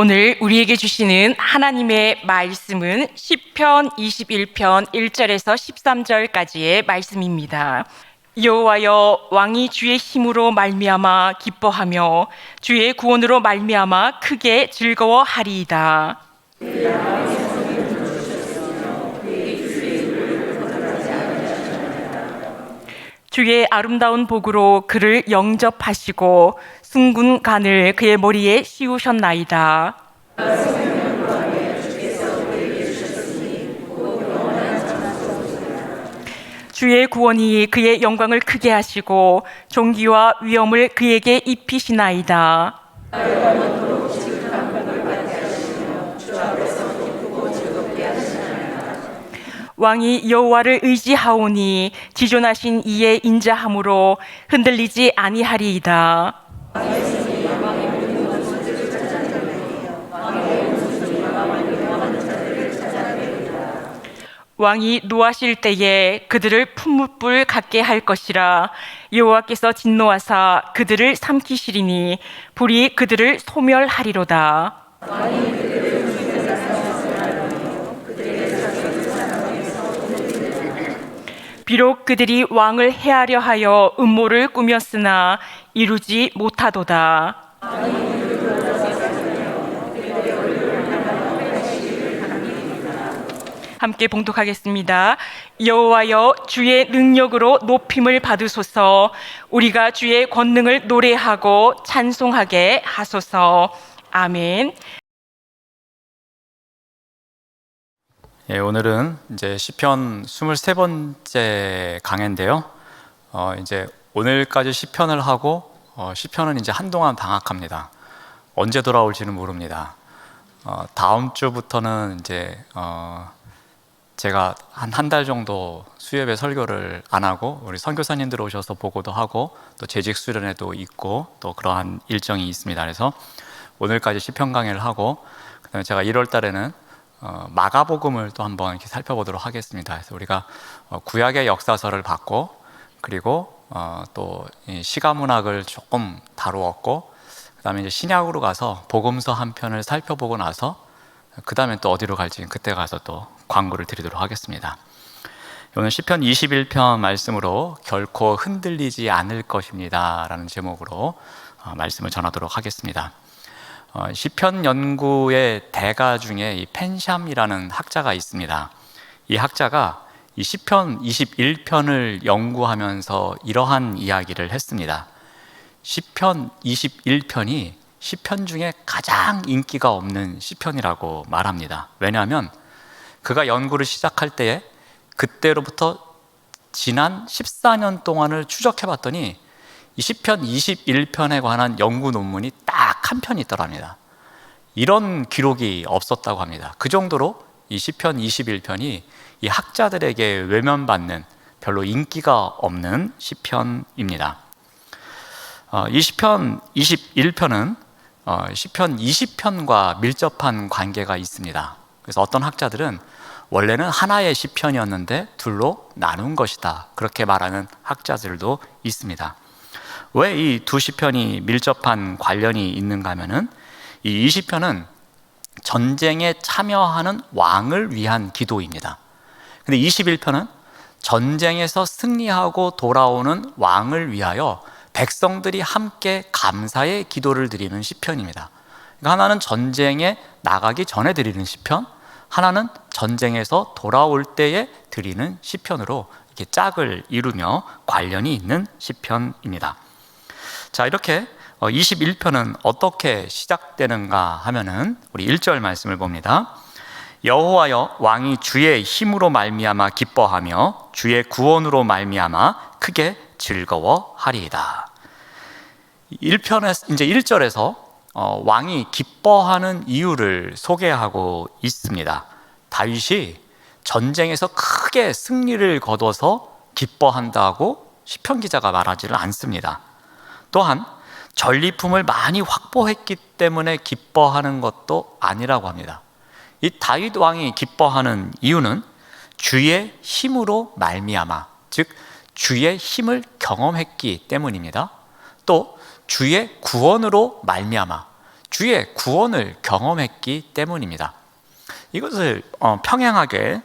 오늘 우리에게 주시는 하나님의 말씀은 시편 21편 1절에서 13절까지의 말씀입니다. 여호와여, 왕이 주의 힘으로 말미암아 기뻐하며 주의 구원으로 말미암아 크게 즐거워하리이다. 주의 아름다운 복으로 그를 영접하시고 숭근 간을 그의 머리에 씌우셨나이다. 주의 구원이 그의 영광을 크게 하시고 존귀와 위엄을 그에게 입히시나이다. 왕이 여호와를 의지하오니 지존하신 이의 인자함으로 흔들리지 아니하리이다. 왕이 노하실 때에 그들을 풀무불 같게 할 것이라. 여호와께서 진노하사 그들을 삼키시리니 불이 그들을 소멸하리로다. 비록 그들이 왕을 해하려 하여 음모를 꾸몄으나 이루지 못하도다. 함께 봉독하겠습니다. 여호와여, 주의 능력으로 높임을 받으소서. 우리가 주의 권능을 노래하고 찬송하게 하소서. 아멘. 예, 오늘은 이제 시편 23번째 강해인데요. 이제 오늘까지 시편을 하고 시편은 이제 한동안 방학합니다. 언제 돌아올지는 모릅니다. 다음 주부터는 이제 제가 한 달 정도 수협에 설교를 안 하고 우리 선교사님들 오셔서 보고도 하고 또 재직 수련회도 있고 또 그러한 일정이 있습니다. 그래서 오늘까지 시편 강해를 하고 그다음에 제가 1월 달에는 마가복음을 또 한번 이렇게 살펴보도록 하겠습니다. 그래서 우리가 구약의 역사서를 봤고 그리고 또 시가문학을 조금 다루었고 그다음에 이제 신약으로 가서 복음서 한 편을 살펴보고 나서 그 다음에 또 어디로 갈지 그때 가서 또 광고를 드리도록 하겠습니다. 오늘 시편 21편 말씀으로 결코 흔들리지 않을 것입니다 라는 제목으로 말씀을 전하도록 하겠습니다. 시편 연구의 대가 중에 이 펜샴이라는 학자가 있습니다. 이 학자가 이 시편 21편을 연구하면서 이러한 이야기를 했습니다. 시편 21편이 시편 중에 가장 인기가 없는 시편이라고 말합니다. 왜냐하면 그가 연구를 시작할 때에 그때로부터 지난 14년 동안을 추적해 봤더니 이 시편 21편에 관한 연구 논문이 딱 한 편이 있더랍니다. 이런 기록이 없었다고 합니다. 그 정도로 이 시편 21편이 이 학자들에게 외면받는 별로 인기가 없는 시편입니다. 이 시편 21편은 시편 20편과 밀접한 관계가 있습니다. 그래서 어떤 학자들은 원래는 하나의 시편이었는데 둘로 나눈 것이다, 그렇게 말하는 학자들도 있습니다. 왜 이 두 시편이 밀접한 관련이 있는가 하면은 이 20편은 전쟁에 참여하는 왕을 위한 기도입니다. 근데 21편은 전쟁에서 승리하고 돌아오는 왕을 위하여 백성들이 함께 감사의 기도를 드리는 시편입니다. 그러니까 하나는 전쟁에 나가기 전에 드리는 시편, 하나는 전쟁에서 돌아올 때에 드리는 시편으로 이렇게 짝을 이루며 관련이 있는 시편입니다. 자, 이렇게 21편은 어떻게 시작되는가 하면은 우리 1절 말씀을 봅니다. 여호와여, 왕이 주의 힘으로 말미암아 기뻐하며 주의 구원으로 말미암아 크게 즐거워하리이다. 1편에 이제 1절에서 왕이 기뻐하는 이유를 소개하고 있습니다. 다윗이 전쟁에서 크게 승리를 거둬서 기뻐한다고 시편 기자가 말하지를 않습니다. 또한 전리품을 많이 확보했기 때문에 기뻐하는 것도 아니라고 합니다. 이 다윗 왕이 기뻐하는 이유는 주의 힘으로 말미암아, 즉 주의 힘을 경험했기 때문입니다. 또 주의 구원으로 말미암아, 주의 구원을 경험했기 때문입니다. 이것을 평행하게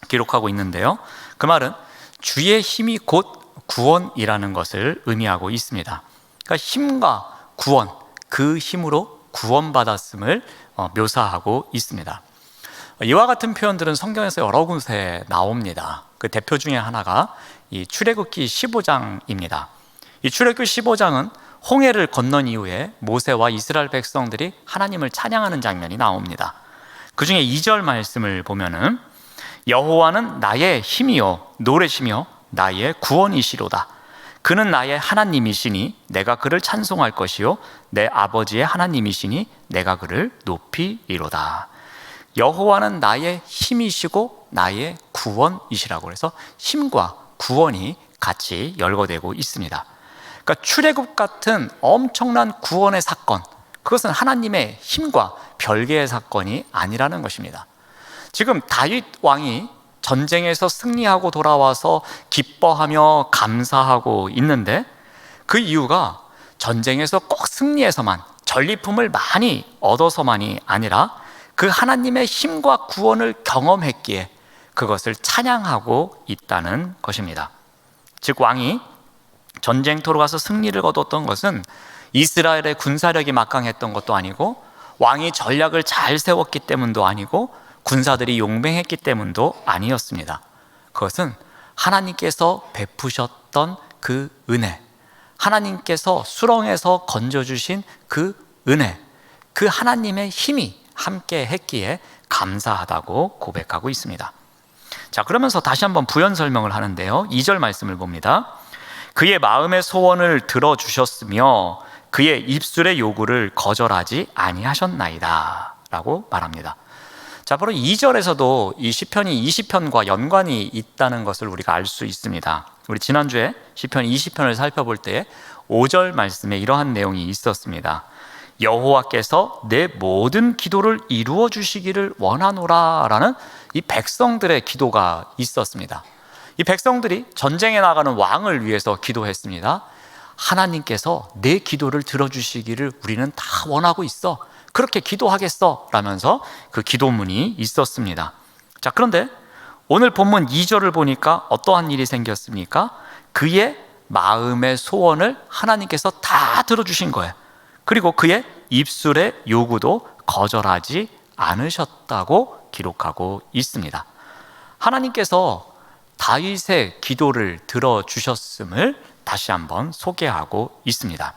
기록하고 있는데요. 그 말은 주의 힘이 곧 구원이라는 것을 의미하고 있습니다. 그러니까 힘과 구원, 그 힘으로 구원받았음을 묘사하고 있습니다. 이와 같은 표현들은 성경에서 여러 곳에 나옵니다. 그 대표 중에 하나가 이 출애굽기 15장입니다. 이 출애굽기 15장은 홍해를 건넌 이후에 모세와 이스라엘 백성들이 하나님을 찬양하는 장면이 나옵니다. 그 중에 2절 말씀을 보면은 여호와는 나의 힘이요 노래시며 나의 구원이시로다. 그는 나의 하나님이시니 내가 그를 찬송할 것이요 내 아버지의 하나님이시니 내가 그를 높이리로다. 여호와는 나의 힘이시고 나의 구원이시라고 해서 힘과 구원이 같이 열거되고 있습니다. 그러니까 출애굽 같은 엄청난 구원의 사건, 그것은 하나님의 힘과 별개의 사건이 아니라는 것입니다. 지금 다윗 왕이 전쟁에서 승리하고 돌아와서 기뻐하며 감사하고 있는데, 그 이유가 전쟁에서 꼭 승리해서만, 전리품을 많이 얻어서만이 아니라 그 하나님의 힘과 구원을 경험했기에 그것을 찬양하고 있다는 것입니다. 즉 왕이 전쟁터로 가서 승리를 거뒀던 것은 이스라엘의 군사력이 막강했던 것도 아니고, 왕이 전략을 잘 세웠기 때문도 아니고, 군사들이 용맹했기 때문도 아니었습니다. 그것은 하나님께서 베푸셨던 그 은혜, 하나님께서 수렁에서 건져주신 그 은혜, 그 하나님의 힘이 함께 했기에 감사하다고 고백하고 있습니다. 자, 그러면서 다시 한번 부연 설명을 하는데요. 2절 말씀을 봅니다. 그의 마음의 소원을 들어주셨으며 그의 입술의 요구를 거절하지 아니하셨나이다 라고 말합니다. 자, 바로 2절에서도 이 시편이 20편과 연관이 있다는 것을 우리가 알 수 있습니다. 우리 지난주에 시편 20편을 살펴볼 때 5절 말씀에 이러한 내용이 있었습니다. 여호와께서 내 모든 기도를 이루어 주시기를 원하노라 라는 이 백성들의 기도가 있었습니다. 이 백성들이 전쟁에 나가는 왕을 위해서 기도했습니다. 하나님께서 내 기도를 들어주시기를 우리는 다 원하고 있어, 그렇게 기도하겠어 라면서 그 기도문이 있었습니다. 자, 그런데 오늘 본문 2절을 보니까 어떠한 일이 생겼습니까? 그의 마음의 소원을 하나님께서 다 들어주신 거예요. 그리고 그의 입술의 요구도 거절하지 않으셨다고 기록하고 있습니다. 하나님께서 다윗의 기도를 들어주셨음을 다시 한번 소개하고 있습니다.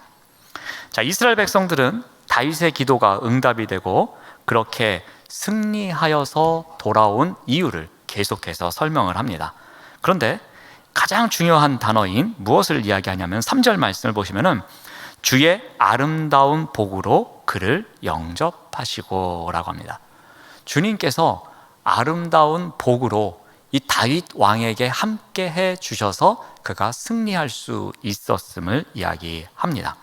자, 이스라엘 백성들은 다윗의 기도가 응답이 되고 그렇게 승리하여서 돌아온 이유를 계속해서 설명을 합니다. 그런데 가장 중요한 단어인 무엇을 이야기하냐면 3절 말씀을 보시면은 주의 아름다운 복으로 그를 영접하시고 라고 합니다. 주님께서 아름다운 복으로 이 다윗 왕에게 함께 해 주셔서 그가 승리할 수 있었음을 이야기합니다.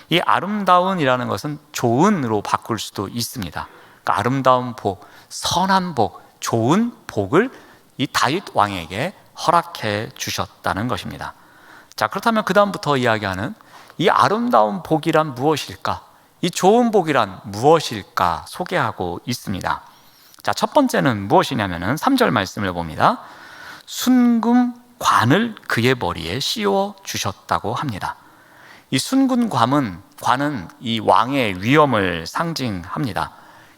이 아름다운이라는 것은 좋은으로 바꿀 수도 있습니다. 그러니까 아름다운 복, 선한 복, 좋은 복을 이 다윗 왕에게 허락해 주셨다는 것입니다. 자, 그렇다면 그 다음부터 이야기하는 이 아름다운 복이란 무엇일까? 이 좋은 복이란 무엇일까? 소개하고 있습니다. 자, 첫 번째는 무엇이냐면은 3절 말씀을 봅니다. 순금관을 그의 머리에 씌워 주셨다고 합니다. 이 순금관은 이 왕의 위엄을 상징합니다.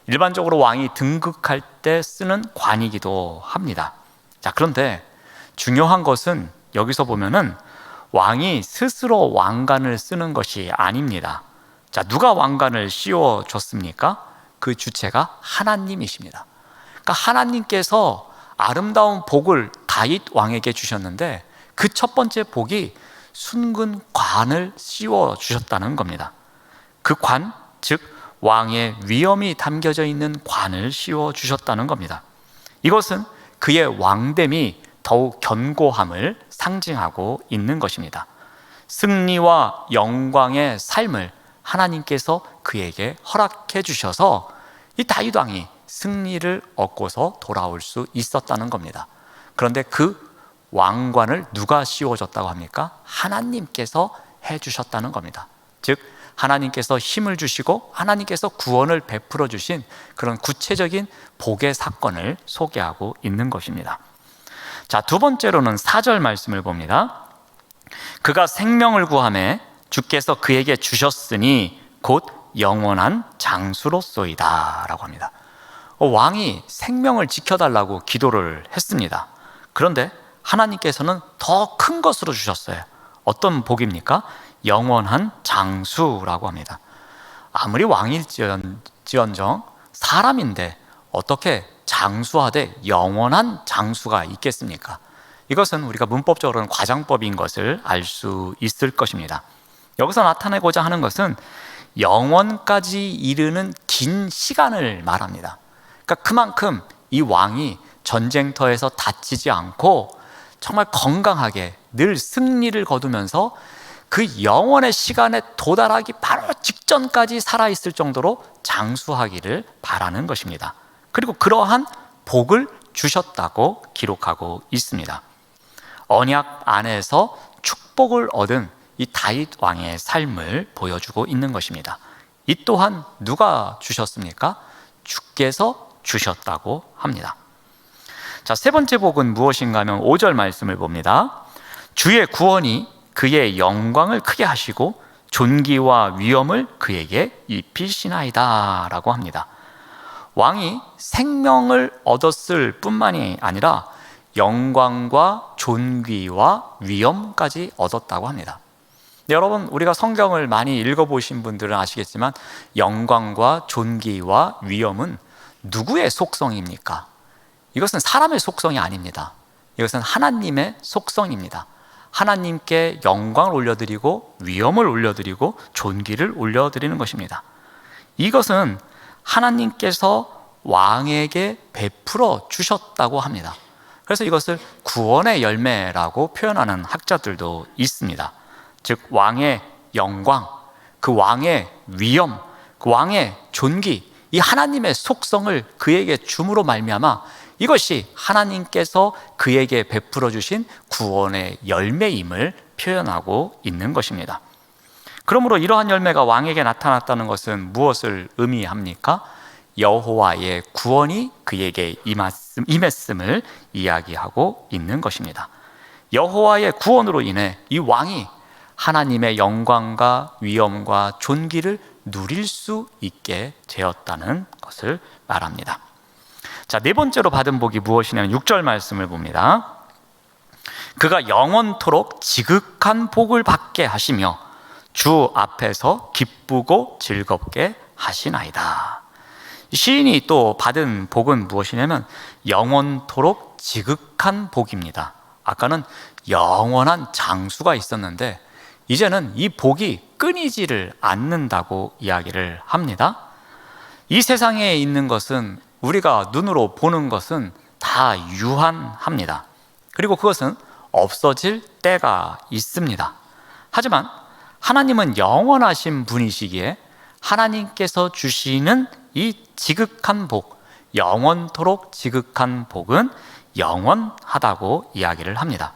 일반적으로 왕이 등극할 때 쓰는 관이기도 합니다. 자, 그런데 중요한 것은 여기서 보면은 왕이 스스로 왕관을 쓰는 것이 아닙니다. 자, 누가 왕관을 씌워 줬습니까? 그 주체가 하나님이십니다. 그러니까 하나님께서 아름다운 복을 다윗 왕에게 주셨는데 그 첫 번째 복이 순금관을 씌워 주셨다는 겁니다. 그 관, 즉 왕의 위엄이 담겨져 있는 관을 씌워 주셨다는 겁니다. 이것은 그의 왕됨이 더욱 견고함을 상징하고 있는 것입니다. 승리와 영광의 삶을 하나님께서 그에게 허락해 주셔서 이 다윗 왕이 승리를 얻고서 돌아올 수 있었다는 겁니다. 그런데 그 왕관을 누가 씌워줬다고 합니까? 하나님께서 해주셨다는 겁니다. 즉 하나님께서 힘을 주시고 하나님께서 구원을 베풀어 주신 그런 구체적인 복의 사건을 소개하고 있는 것입니다. 자, 두 번째로는 4절 말씀을 봅니다. 그가 생명을 구하매 주께서 그에게 주셨으니 곧 영원한 장수로소이다 라고 합니다. 왕이 생명을 지켜달라고 기도를 했습니다. 그런데 하나님께서는 더 큰 것으로 주셨어요. 어떤 복입니까? 영원한 장수라고 합니다. 아무리 왕일지언정 사람인데 어떻게 장수하되 영원한 장수가 있겠습니까? 이것은 우리가 문법적으로는 과장법인 것을 알 수 있을 것입니다. 여기서 나타내고자 하는 것은 영원까지 이르는 긴 시간을 말합니다. 그러니까 그만큼 이 왕이 전쟁터에서 다치지 않고 정말 건강하게 늘 승리를 거두면서 그 영원의 시간에 도달하기 바로 직전까지 살아있을 정도로 장수하기를 바라는 것입니다. 그리고 그러한 복을 주셨다고 기록하고 있습니다. 언약 안에서 축복을 얻은 이 다윗 왕의 삶을 보여주고 있는 것입니다. 이 또한 누가 주셨습니까? 주께서 주셨다고 합니다. 자, 세 번째 복은 무엇인가 하면 5절 말씀을 봅니다. 주의 구원이 그의 영광을 크게 하시고 존귀와 위엄을 그에게 입히시나이다 라고 합니다. 왕이 생명을 얻었을 뿐만이 아니라 영광과 존귀와 위엄까지 얻었다고 합니다. 여러분, 우리가 성경을 많이 읽어보신 분들은 아시겠지만 영광과 존귀와 위엄은 누구의 속성입니까? 이것은 사람의 속성이 아닙니다. 이것은 하나님의 속성입니다. 하나님께 영광을 올려드리고 위엄을 올려드리고 존귀를 올려드리는 것입니다. 이것은 하나님께서 왕에게 베풀어 주셨다고 합니다. 그래서 이것을 구원의 열매라고 표현하는 학자들도 있습니다. 즉 왕의 영광, 그 왕의 위엄, 그 왕의 존귀, 이 하나님의 속성을 그에게 줌으로 말미암아 이것이 하나님께서 그에게 베풀어 주신 구원의 열매임을 표현하고 있는 것입니다. 그러므로 이러한 열매가 왕에게 나타났다는 것은 무엇을 의미합니까? 여호와의 구원이 그에게 임했음을 이야기하고 있는 것입니다. 여호와의 구원으로 인해 이 왕이 하나님의 영광과 위엄과 존귀를 누릴 수 있게 되었다는 것을 말합니다. 자, 네 번째로 받은 복이 무엇이냐면 6절 말씀을 봅니다. 그가 영원토록 지극한 복을 받게 하시며 주 앞에서 기쁘고 즐겁게 하시나이다. 시인이 또 받은 복은 무엇이냐면 영원토록 지극한 복입니다. 아까는 영원한 장수가 있었는데 이제는 이 복이 끊이지를 않는다고 이야기를 합니다. 이 세상에 있는 것은 우리가 눈으로 보는 것은 다 유한합니다. 그리고 그것은 없어질 때가 있습니다. 하지만 하나님은 영원하신 분이시기에 하나님께서 주시는 이 지극한 복, 영원토록 지극한 복은 영원하다고 이야기를 합니다.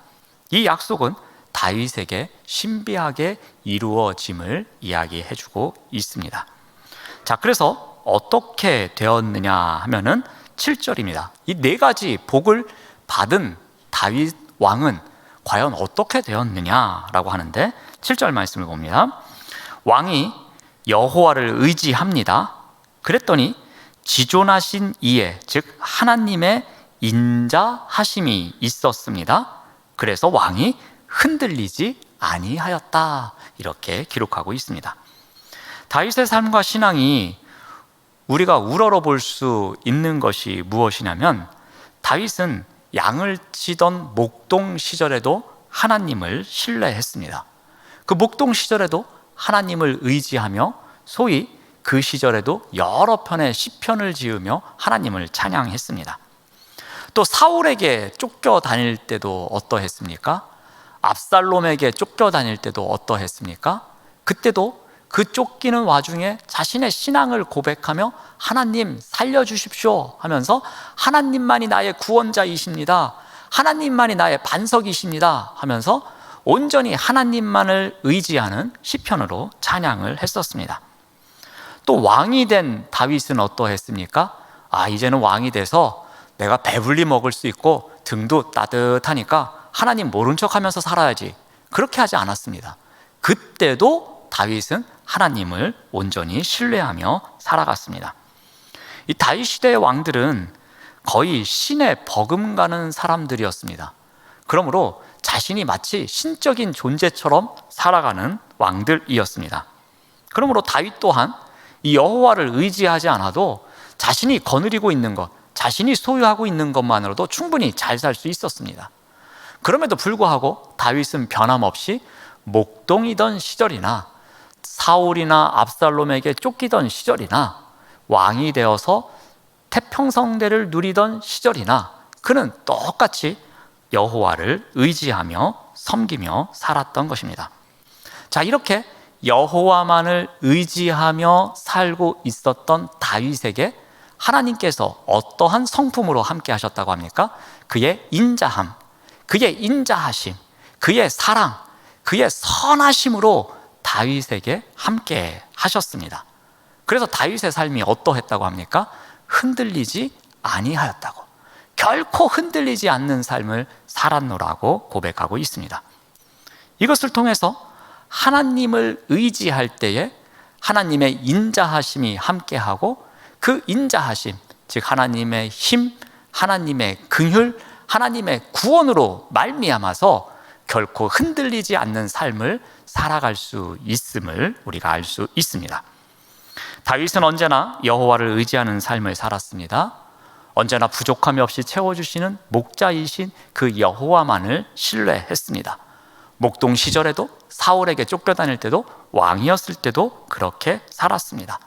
이 약속은 다윗에게 신비하게 이루어짐을 이야기해주고 있습니다. 자, 그래서 어떻게 되었느냐 하면은 7절입니다. 이 네 가지 복을 받은 다윗 왕은 과연 어떻게 되었느냐라고 하는데 7절 말씀을 봅니다. 왕이 여호와를 의지합니다. 그랬더니 지존하신 이에 즉 하나님의 인자하심이 있었습니다. 그래서 왕이 흔들리지 아니하였다 이렇게 기록하고 있습니다. 다윗의 삶과 신앙이 우리가 우러러 볼 수 있는 것이 무엇이냐면 다윗은 양을 치던 목동 시절에도 하나님을 신뢰했습니다. 그 목동 시절에도 하나님을 의지하며 소위 그 시절에도 여러 편의 시편을 지으며 하나님을 찬양했습니다. 또 사울에게 쫓겨다닐 때도 어떠했습니까? 압살롬에게 쫓겨다닐 때도 어떠했습니까? 그때도 그 쫓기는 와중에 자신의 신앙을 고백하며 하나님 살려주십시오 하면서 하나님만이 나의 구원자이십니다, 하나님만이 나의 반석이십니다 하면서 온전히 하나님만을 의지하는 시편으로 찬양을 했었습니다. 또 왕이 된 다윗은 어떠했습니까? 이제는 왕이 돼서 내가 배불리 먹을 수 있고 등도 따뜻하니까 하나님 모른 척하면서 살아야지, 그렇게 하지 않았습니다. 그때도 다윗은 하나님을 온전히 신뢰하며 살아갔습니다. 이 다윗 시대의 왕들은 거의 신에 버금가는 사람들이었습니다. 그러므로 자신이 마치 신적인 존재처럼 살아가는 왕들이었습니다. 그러므로 다윗 또한 이 여호와를 의지하지 않아도 자신이 거느리고 있는 것, 자신이 소유하고 있는 것만으로도 충분히 잘 살 수 있었습니다. 그럼에도 불구하고 다윗은 변함없이 목동이던 시절이나 사울이나 압살롬에게 쫓기던 시절이나 왕이 되어서 태평성대를 누리던 시절이나 그는 똑같이 여호와를 의지하며 섬기며 살았던 것입니다. 자, 이렇게 여호와만을 의지하며 살고 있었던 다윗에게 하나님께서 어떠한 성품으로 함께 하셨다고 합니까? 그의 인자함, 그의 인자하심, 그의 사랑, 그의 선하심으로 다윗에게 함께 하셨습니다. 그래서 다윗의 삶이 어떠했다고 합니까? 흔들리지 아니하였다고, 결코 흔들리지 않는 삶을 살았노라고 고백하고 있습니다. 이것을 통해서 하나님을 의지할 때에 하나님의 인자하심이 함께하고 그 인자하심, 즉 하나님의 힘, 하나님의 긍휼, 하나님의 구원으로 말미암아서 결코 흔들리지 않는 삶을 살아갈 수 있음을 우리가 알 수 있습니다. 다윗은 언제나 여호와를 의지하는 삶을 살았습니다. 언제나 부족함이 없이 채워주시는 목자이신 그 여호와만을 신뢰했습니다. 목동 시절에도, 사울에게 쫓겨다닐 때도, 왕이었을 때도 그렇게 살았습니다.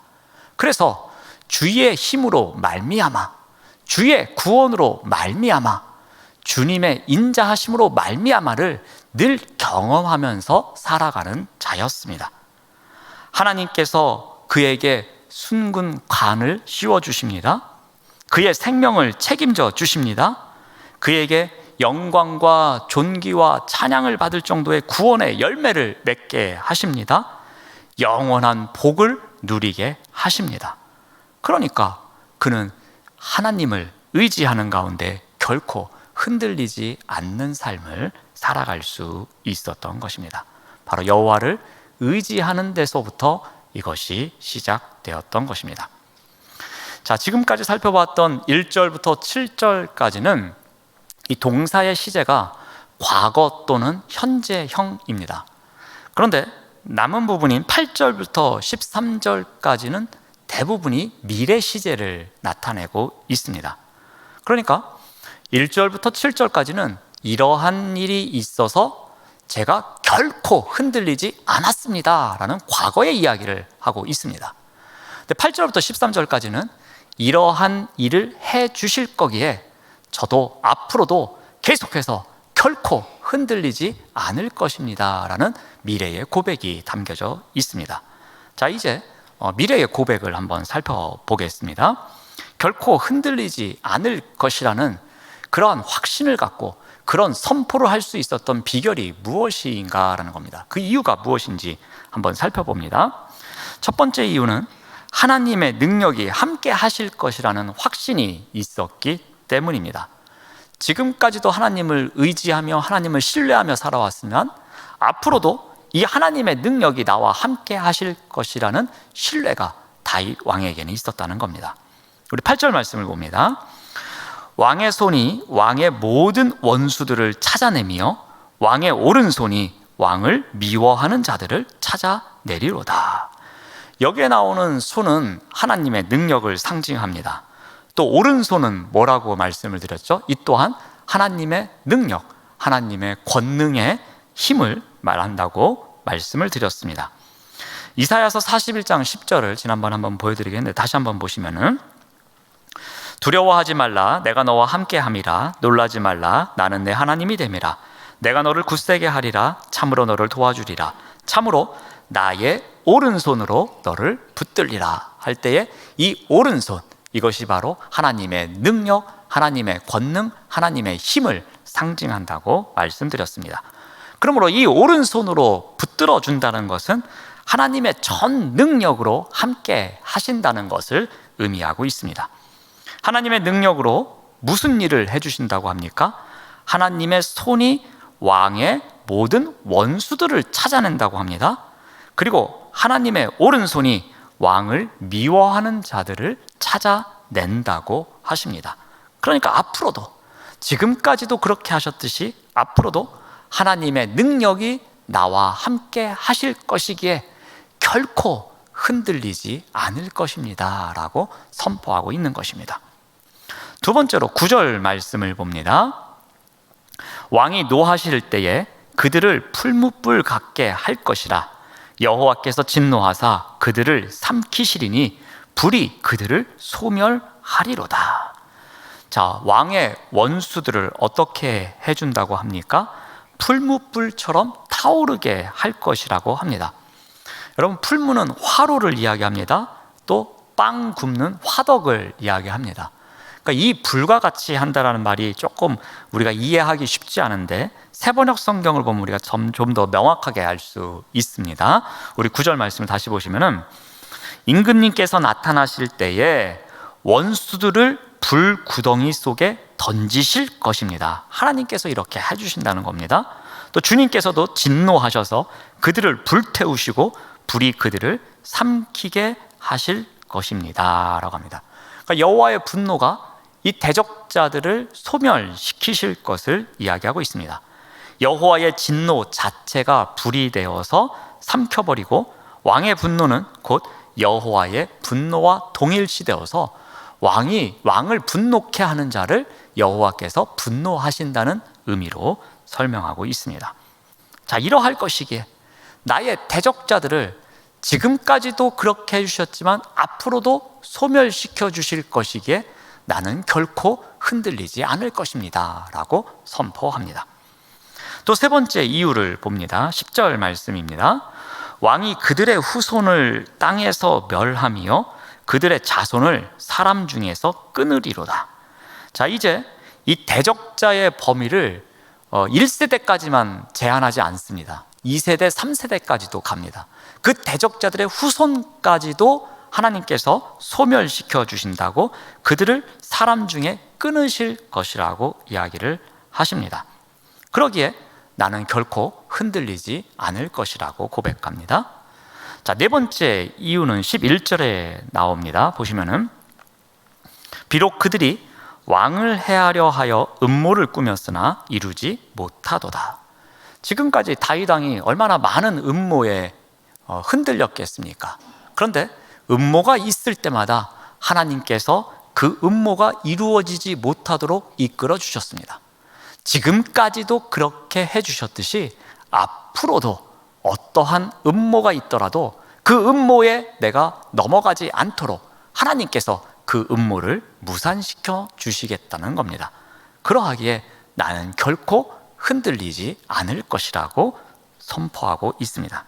그래서 주의 힘으로 말미암아, 주의 구원으로 말미암아, 주님의 인자하심으로 말미암아를 늘 경험하면서 살아가는 자였습니다. 하나님께서 그에게 순근관을 씌워주십니다. 그의 생명을 책임져 주십니다. 그에게 영광과 존귀와 찬양을 받을 정도의 구원의 열매를 맺게 하십니다. 영원한 복을 누리게 하십니다. 그러니까 그는 하나님을 의지하는 가운데 결코 흔들리지 않는 삶을 살아갈 수 있었던 것입니다. 바로 여호와를 의지하는 데서부터 이것이 시작되었던 것입니다. 자, 지금까지 살펴봤던 1절부터 7절까지는 이 동사의 시제가 과거 또는 현재형입니다. 그런데 남은 부분인 8절부터 13절까지는 대부분이 미래 시제를 나타내고 있습니다. 그러니까 1절부터 7절까지는 이러한 일이 있어서 제가 결코 흔들리지 않았습니다 라는 과거의 이야기를 하고 있습니다. 근데 8절부터 13절까지는 이러한 일을 해 주실 거기에 저도 앞으로도 계속해서 결코 흔들리지 않을 것입니다 라는 미래의 고백이 담겨져 있습니다. 자, 이제 미래의 고백을 한번 살펴보겠습니다. 결코 흔들리지 않을 것이라는 그러한 확신을 갖고 그런 선포를 할 수 있었던 비결이 무엇인가라는 겁니다. 그 이유가 무엇인지 한번 살펴봅니다. 첫 번째 이유는 하나님의 능력이 함께 하실 것이라는 확신이 있었기 때문입니다. 지금까지도 하나님을 의지하며 하나님을 신뢰하며 살아왔으면 앞으로도 이 하나님의 능력이 나와 함께 하실 것이라는 신뢰가 다윗 왕에게는 있었다는 겁니다. 우리 8절 말씀을 봅니다. 왕의 손이 왕의 모든 원수들을 찾아내며 왕의 오른손이 왕을 미워하는 자들을 찾아내리로다. 여기에 나오는 손은 하나님의 능력을 상징합니다. 또 오른손은 뭐라고 말씀을 드렸죠? 이 또한 하나님의 능력, 하나님의 권능의 힘을 말한다고 말씀을 드렸습니다. 이사야서 41장 10절을 지난번 한번 보여드리겠는데 다시 한번 보시면은 두려워하지 말라, 내가 너와 함께함이라. 놀라지 말라, 나는 내 하나님이 됨이라. 내가 너를 굳세게 하리라. 참으로 너를 도와주리라. 참으로 나의 오른손으로 너를 붙들리라 할 때에 이 오른손, 이것이 바로 하나님의 능력, 하나님의 권능, 하나님의 힘을 상징한다고 말씀드렸습니다. 그러므로 이 오른손으로 붙들어 준다는 것은 하나님의 전 능력으로 함께 하신다는 것을 의미하고 있습니다. 하나님의 능력으로 무슨 일을 해주신다고 합니까? 하나님의 손이 왕의 모든 원수들을 찾아낸다고 합니다. 그리고 하나님의 오른손이 왕을 미워하는 자들을 찾아낸다고 하십니다. 그러니까 앞으로도, 지금까지도 그렇게 하셨듯이 앞으로도 하나님의 능력이 나와 함께 하실 것이기에 결코 흔들리지 않을 것입니다 라고 선포하고 있는 것입니다. 두 번째로 9절 말씀을 봅니다. 왕이 노하실 때에 그들을 풀무불 같게 할 것이라. 여호와께서 진노하사 그들을 삼키시리니 불이 그들을 소멸하리로다. 자, 왕의 원수들을 어떻게 해준다고 합니까? 풀무불처럼 타오르게 할 것이라고 합니다. 여러분, 풀무는 화로를 이야기합니다. 또 빵 굽는 화덕을 이야기합니다. 그러니까 이 불과 같이 한다라는 말이 조금 우리가 이해하기 쉽지 않은데 세번역 성경을 보면 우리가 좀 더 명확하게 알 수 있습니다. 우리 9절 말씀을 다시 보시면은 임금님께서 나타나실 때에 원수들을 불 구덩이 속에 던지실 것입니다. 하나님께서 이렇게 해주신다는 겁니다. 또 주님께서도 진노하셔서 그들을 불태우시고 불이 그들을 삼키게 하실 것입니다 라고 합니다. 그러니까 여호와의 분노가 이 대적자들을 소멸시키실 것을 이야기하고 있습니다. 여호와의 진노 자체가 불이 되어서 삼켜버리고 왕의 분노는 곧 여호와의 분노와 동일시되어서 왕을 분노케 하는 자를 여호와께서 분노하신다는 의미로 설명하고 있습니다. 자, 이러할 것이기에 나의 대적자들을 지금까지도 그렇게 해주셨지만 앞으로도 소멸시켜 주실 것이기에 나는 결코 흔들리지 않을 것입니다 라고 선포합니다. 또 세 번째 이유를 봅니다. 10절 말씀입니다. 왕이 그들의 후손을 땅에서 멸하며 그들의 자손을 사람 중에서 끊으리로다. 자, 이제 이 대적자의 범위를 1세대까지만 제한하지 않습니다. 2세대, 3세대까지도 갑니다. 그 대적자들의 후손까지도 하나님께서 소멸시켜 주신다고 그들을 사람 중에 끊으실 것이라고 이야기를 하십니다. 그러기에 나는 결코 흔들리지 않을 것이라고 고백합니다. 자, 네 번째 이유는 11절에 나옵니다. 보시면은 비록 그들이 왕을 해하려 하여 음모를 꾸몄으나 이루지 못하도다. 지금까지 다윗 왕이 얼마나 많은 음모에 흔들렸겠습니까? 그런데 음모가 있을 때마다 하나님께서 그 음모가 이루어지지 못하도록 이끌어 주셨습니다. 지금까지도 그렇게 해주셨듯이 앞으로도 어떠한 음모가 있더라도 그 음모에 내가 넘어가지 않도록 하나님께서 그 음모를 무산시켜 주시겠다는 겁니다. 그러하기에 나는 결코 흔들리지 않을 것이라고 선포하고 있습니다.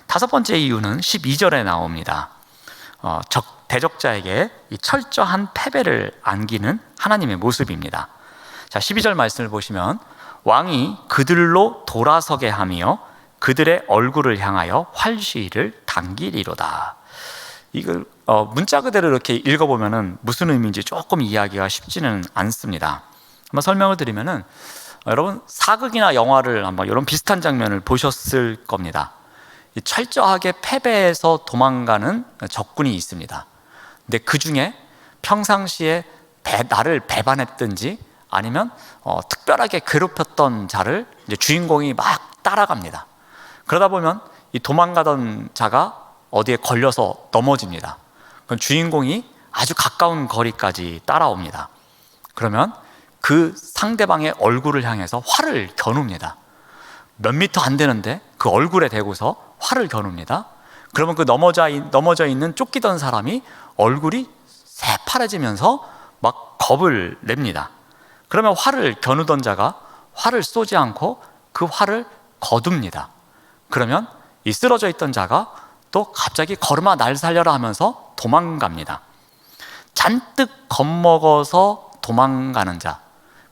다섯 번째 이유는 12절에 나옵니다. 대적자에게 이 철저한 패배를 안기는 하나님의 모습입니다. 자, 12절 말씀을 보시면 왕이 그들로 돌아서게 하며 그들의 얼굴을 향하여 활시위를 당기리로다. 이걸 문자 그대로 이렇게 읽어보면 무슨 의미인지 조금 이해하기가 쉽지는 않습니다. 한번 설명을 드리면은 여러분 사극이나 영화를 한번 이런 비슷한 장면을 보셨을 겁니다. 철저하게 패배해서 도망가는 적군이 있습니다. 근데 그 중에 평상시에 나를 배반했든지 아니면 특별하게 괴롭혔던 자를 이제 주인공이 막 따라갑니다. 그러다 보면 이 도망가던 자가 어디에 걸려서 넘어집니다. 그럼 주인공이 아주 가까운 거리까지 따라옵니다. 그러면 그 상대방의 얼굴을 향해서 활을 겨눕니다. 몇 미터 안 되는데 그 얼굴에 대고서 활을 겨눕니다. 그러면 그 넘어져 있는 쫓기던 사람이 얼굴이 새파래지면서 막 겁을 냅니다. 그러면 활을 겨누던 자가 활을 쏘지 않고 그 활을 거둡니다. 그러면 이 쓰러져 있던 자가 또 갑자기 걸음아 날 살려라 하면서 도망갑니다. 잔뜩 겁먹어서 도망가는 자,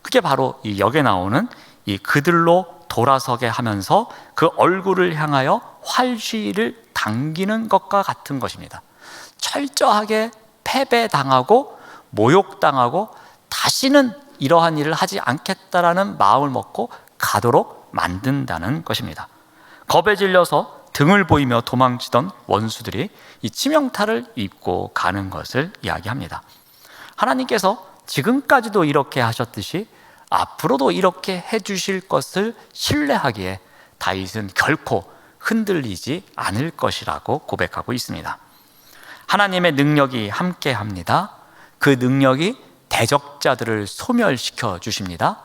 그게 바로 이 역에 나오는 이 그들로 돌아서게 하면서 그 얼굴을 향하여 활시위를 당기는 것과 같은 것입니다. 철저하게 패배당하고 모욕당하고 다시는 이러한 일을 하지 않겠다라는 마음을 먹고 가도록 만든다는 것입니다. 겁에 질려서 등을 보이며 도망치던 원수들이 이 치명타를 입고 가는 것을 이야기합니다. 하나님께서 지금까지도 이렇게 하셨듯이 앞으로도 이렇게 해주실 것을 신뢰하기에 다윗은 결코 흔들리지 않을 것이라고 고백하고 있습니다. 하나님의 능력이 함께합니다. 그 능력이 대적자들을 소멸시켜 주십니다.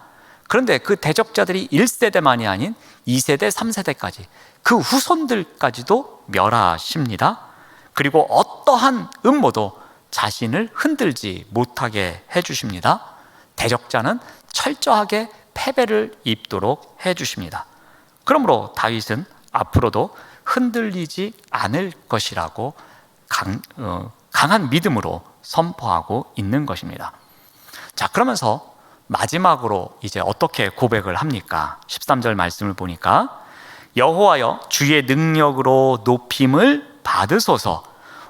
그런데 그 대적자들이 1세대만이 아닌 2세대, 3세대까지 그 후손들까지도 멸하십니다. 그리고 어떠한 음모도 자신을 흔들지 못하게 해주십니다. 대적자는 철저하게 패배를 입도록 해주십니다. 그러므로 다윗은 앞으로도 흔들리지 않을 것이라고 강한 믿음으로 선포하고 있는 것입니다. 자, 그러면서 마지막으로 이제 어떻게 고백을 합니까? 13절 말씀을 보니까 여호와여 주의 능력으로 높임을 받으소서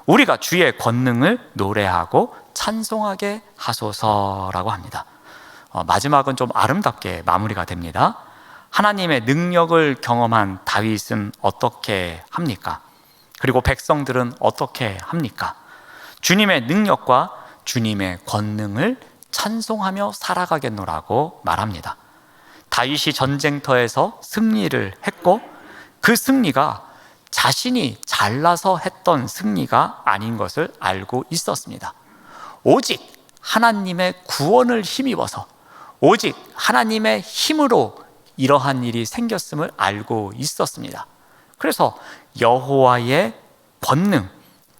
우리가 주의 권능을 노래하고 찬송하게 하소서라고 합니다. 마지막은 좀 아름답게 마무리가 됩니다. 하나님의 능력을 경험한 다윗은 어떻게 합니까? 그리고 백성들은 어떻게 합니까? 주님의 능력과 주님의 권능을 찬송하며 살아가겠노라고 말합니다. 다윗이 전쟁터에서 승리를 했고 그 승리가 자신이 잘나서 했던 승리가 아닌 것을 알고 있었습니다. 오직 하나님의 구원을 힘입어서 오직 하나님의 힘으로 이러한 일이 생겼음을 알고 있었습니다. 그래서 여호와의 권능,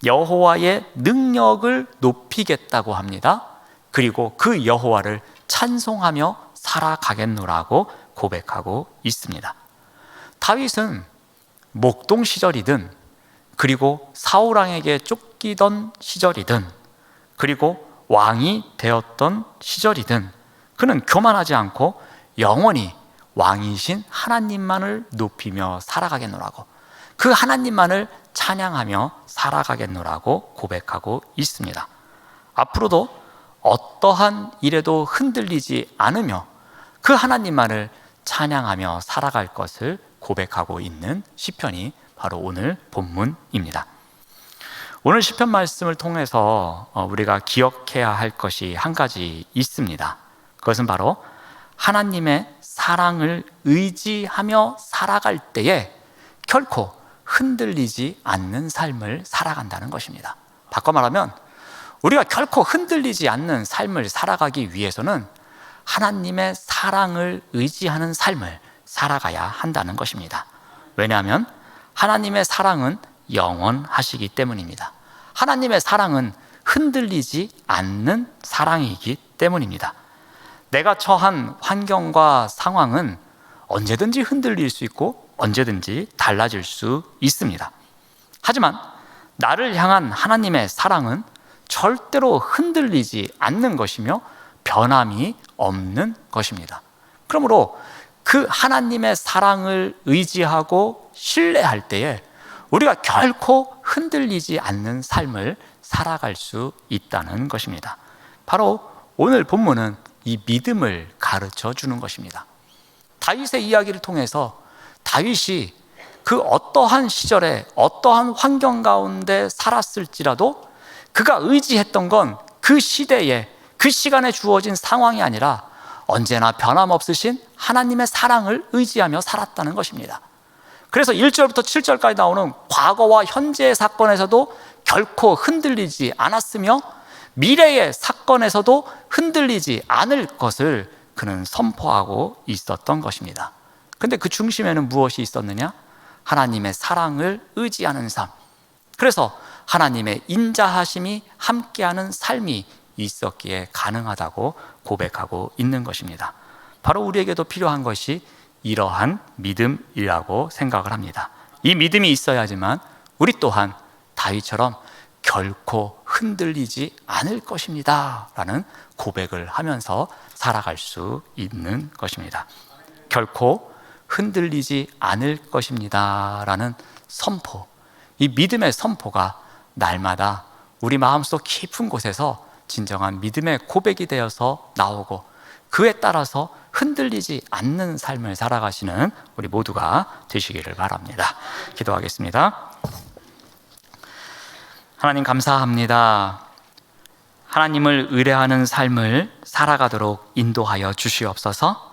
여호와의 능력을 높이겠다고 합니다. 그리고 그 여호와를 찬송하며 살아가겠노라고 고백하고 있습니다. 다윗은 목동 시절이든 그리고 사울왕에게 쫓기던 시절이든 그리고 왕이 되었던 시절이든 그는 교만하지 않고 영원히 왕이신 하나님만을 높이며 살아가겠노라고 그 하나님만을 찬양하며 살아가겠노라고 고백하고 있습니다. 앞으로도 어떠한 일에도 흔들리지 않으며 그 하나님만을 찬양하며 살아갈 것을 고백하고 있는 시편이 바로 오늘 본문입니다. 오늘 시편 말씀을 통해서 우리가 기억해야 할 것이 한 가지 있습니다. 그것은 바로 하나님의 사랑을 의지하며 살아갈 때에 결코 흔들리지 않는 삶을 살아간다는 것입니다. 바꿔 말하면 우리가 결코 흔들리지 않는 삶을 살아가기 위해서는 하나님의 사랑을 의지하는 삶을 살아가야 한다는 것입니다. 왜냐하면 하나님의 사랑은 영원하시기 때문입니다. 하나님의 사랑은 흔들리지 않는 사랑이기 때문입니다. 내가 처한 환경과 상황은 언제든지 흔들릴 수 있고 언제든지 달라질 수 있습니다. 하지만 나를 향한 하나님의 사랑은 절대로 흔들리지 않는 것이며 변함이 없는 것입니다. 그러므로 그 하나님의 사랑을 의지하고 신뢰할 때에 우리가 결코 흔들리지 않는 삶을 살아갈 수 있다는 것입니다. 바로 오늘 본문은 이 믿음을 가르쳐 주는 것입니다. 다윗의 이야기를 통해서 다윗이 그 어떠한 시절에 어떠한 환경 가운데 살았을지라도 그가 의지했던 건 그 시대에 그 시간에 주어진 상황이 아니라 언제나 변함없으신 하나님의 사랑을 의지하며 살았다는 것입니다. 그래서 1절부터 7절까지 나오는 과거와 현재의 사건에서도 결코 흔들리지 않았으며 미래의 사건에서도 흔들리지 않을 것을 그는 선포하고 있었던 것입니다. 그런데 그 중심에는 무엇이 있었느냐? 하나님의 사랑을 의지하는 삶. 그래서 하나님의 인자하심이 함께하는 삶이 있었기에 가능하다고 고백하고 있는 것입니다. 바로 우리에게도 필요한 것이 이러한 믿음이라고 생각을 합니다. 이 믿음이 있어야지만 우리 또한 다윗처럼 결코 흔들리지 않을 것입니다 라는 고백을 하면서 살아갈 수 있는 것입니다. 결코 흔들리지 않을 것입니다 라는 선포, 이 믿음의 선포가 날마다 우리 마음속 깊은 곳에서 진정한 믿음의 고백이 되어서 나오고, 그에 따라서 흔들리지 않는 삶을 살아가시는 우리 모두가 되시기를 바랍니다. 기도하겠습니다. 하나님 감사합니다. 하나님을 의뢰하는 삶을 살아가도록 인도하여 주시옵소서.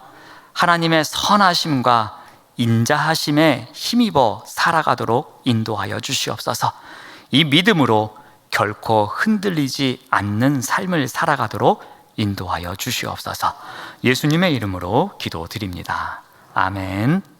하나님의 선하심과 인자하심에 힘입어 살아가도록 인도하여 주시옵소서. 이 믿음으로 결코 흔들리지 않는 삶을 살아가도록 인도하여 주시옵소서. 예수님의 이름으로 기도드립니다. 아멘.